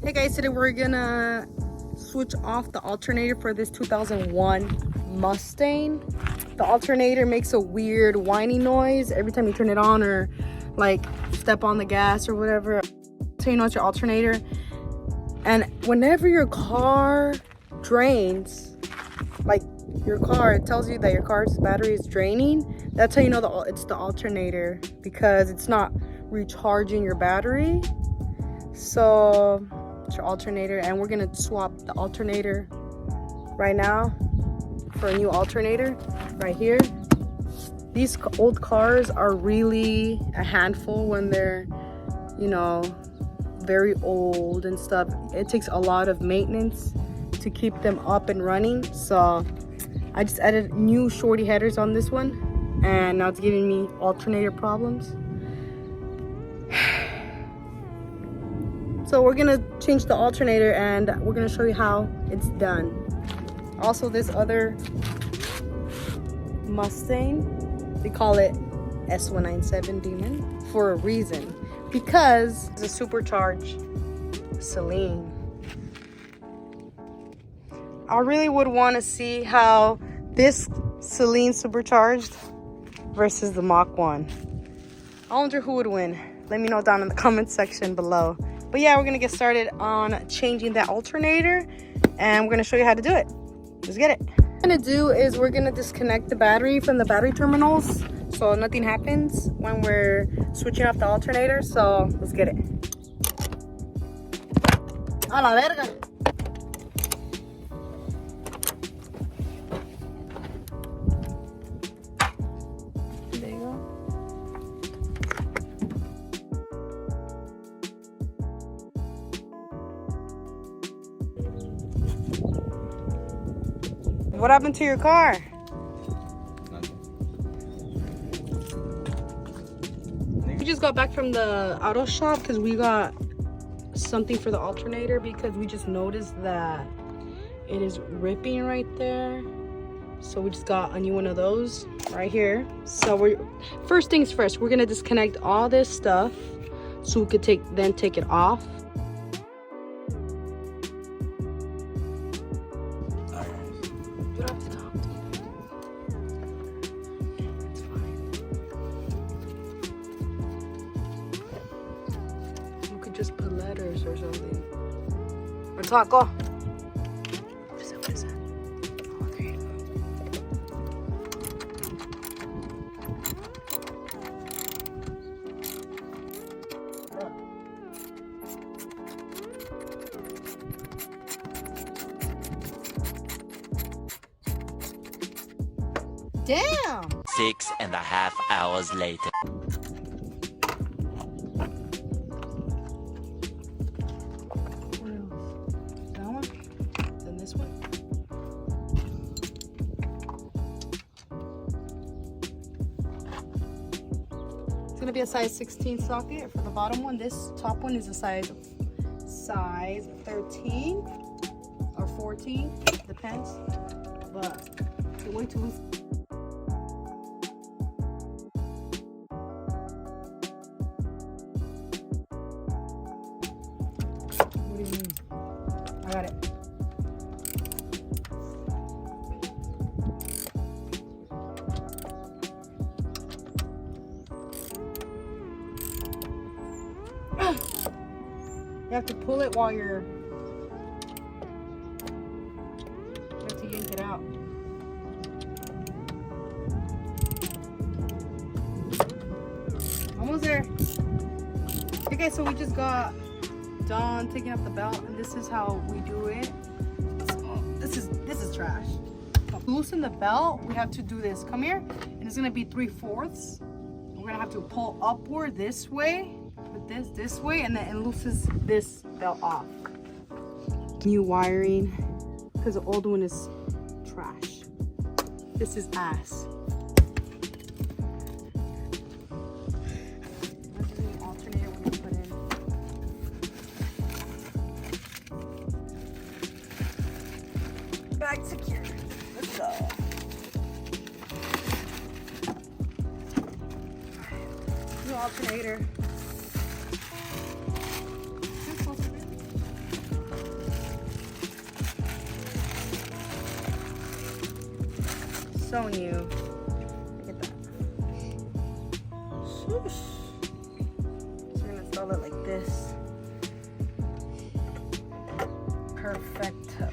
Hey guys, today we're gonna switch off the alternator for this 2001 Mustang. The alternator makes a weird whining noise every time you turn it on or like step on the gas or whatever. So you know it's your alternator. And whenever your car drains, like your car, it tells you that your car's battery is draining. That's how you know it's the alternator, because it's not recharging your battery. So it's your alternator, and we're gonna swap the alternator right now for a new alternator right here. These old cars are really a handful when they're, you know, very old and stuff. It takes a lot of maintenance to keep them up and running. So I just added new shorty headers on this one, and now it's giving me alternator problems. So we're gonna change the alternator and we're gonna show you how it's done. Also, this other Mustang, they call it S197 Demon for a reason, because it's a supercharged Celine. I really would want to see how this Celine supercharged versus the Mach 1. I wonder who would win. Let me know down in the comment section below. But yeah, we're gonna get started on changing that alternator, and we're gonna show you how to do it. Let's get it. What we're gonna do is we're gonna disconnect the battery from the battery terminals so nothing happens when we're switching off the alternator. So let's get it. A la verga. There you go. What happened to your car? We just got back from the auto shop because we got something for the alternator, because we just noticed that it is ripping right there. So we just got a new one of those right here. So first things first, we're gonna disconnect all this stuff so we could then take it off. You don't have to talk to me. It's fine. You could just put letters or something. Or talk. Go. What is that? What is that? Oh, there you go. Damn! 6.5 hours later. What else? That one? Then this one? It's gonna be a size 16 socket for the bottom one. This top one is a size 13 or 14, depends. But it's way too loose. What do you mean? I got it. You have to pull it while you have to yank it out. Almost there. Okay, so we just got done taking up the belt, and this is how we do it. So, this is trash. To loosen the belt, we have to do this. Come here, and it's gonna be 3/4. We're gonna have to pull upward this way, put this way, and then it loosens this belt off. New wiring, because the old one is trash. This is ass. Bag secure. Let's go. New alternator. So new. Look at that. Sheesh. So we're gonna install it like this. Perfecto.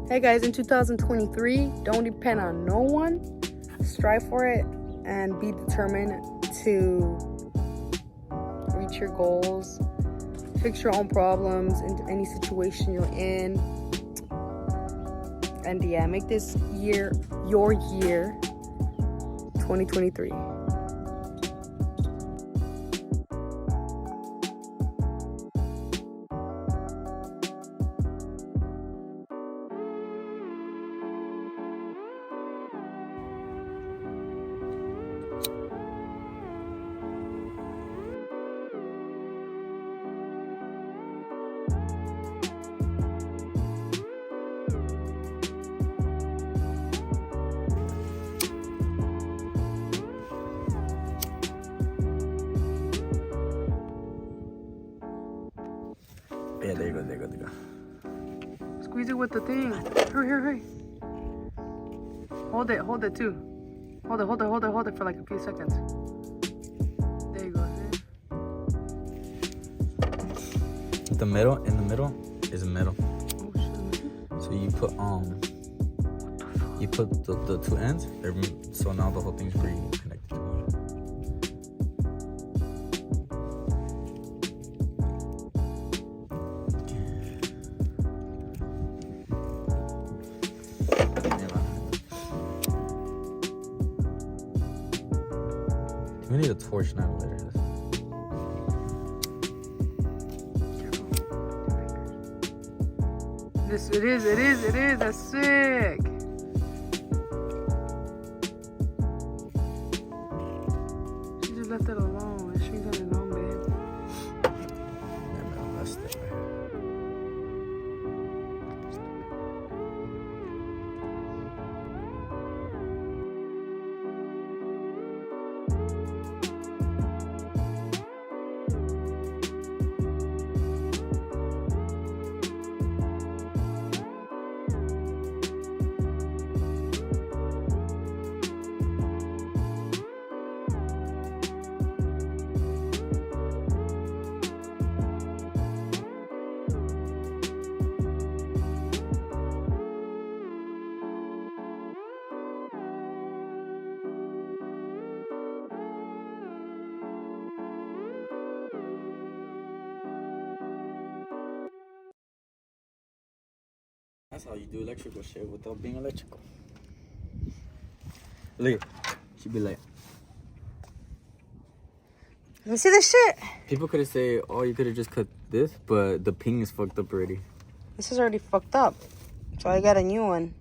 Hey guys, in 2023, don't depend on no one. Strive for it and be determined to reach your goals. Fix your own problems in any situation you're in. And yeah, make this year your year, 2023. Yeah, there you go, there you go, there you go. Squeeze it with the thing. Hurry, hurry, hurry. Hold it too. Hold it for like a few seconds. There you go. In the middle is metal. Oh shit. So you put the two ends, so now the whole thing's connected to one. We need a torch, not a lighter. It is. That's sick. She just left it alone. She's on his own, babe. Yeah, man, that's the way. That's how you do electrical shit without being electrical. Look, she'd be like, Let me see this shit. people could have said, oh, you could have just cut this, but the ping is fucked up already. This is already fucked up. So I got a new one.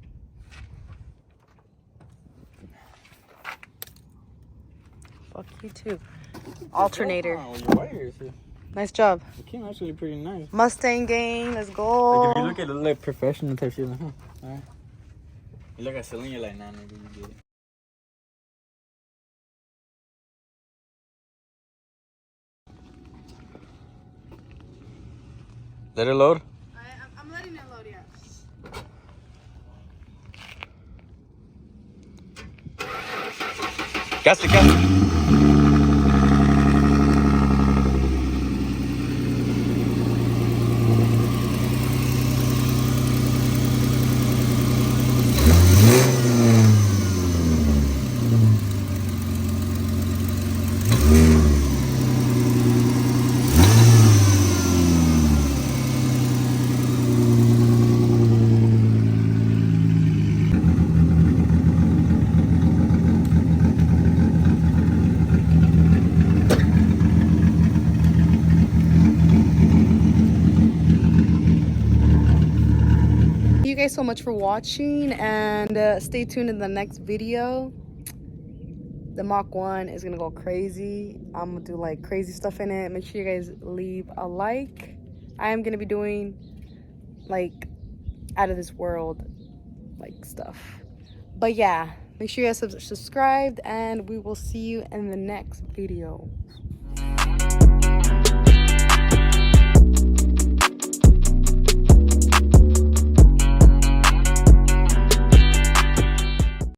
Fuck you too. Alternator. Oh, your wires. Nice job. It came actually pretty nice. Mustang gang, let's go. Like if you look at it like professional type shit, like, huh, alright. You look at Celine, you're like, nah, nigga, you get it. Let it load. I'm letting it load, yeah. Gas it. you guys so much for watching, and stay tuned in the next video. The Mach 1 is gonna go crazy. I'm gonna do like crazy stuff in it. Make sure you guys leave a like. I am gonna be doing like out of this world like stuff. But yeah, make sure you guys subscribed, and we will see you in the next video.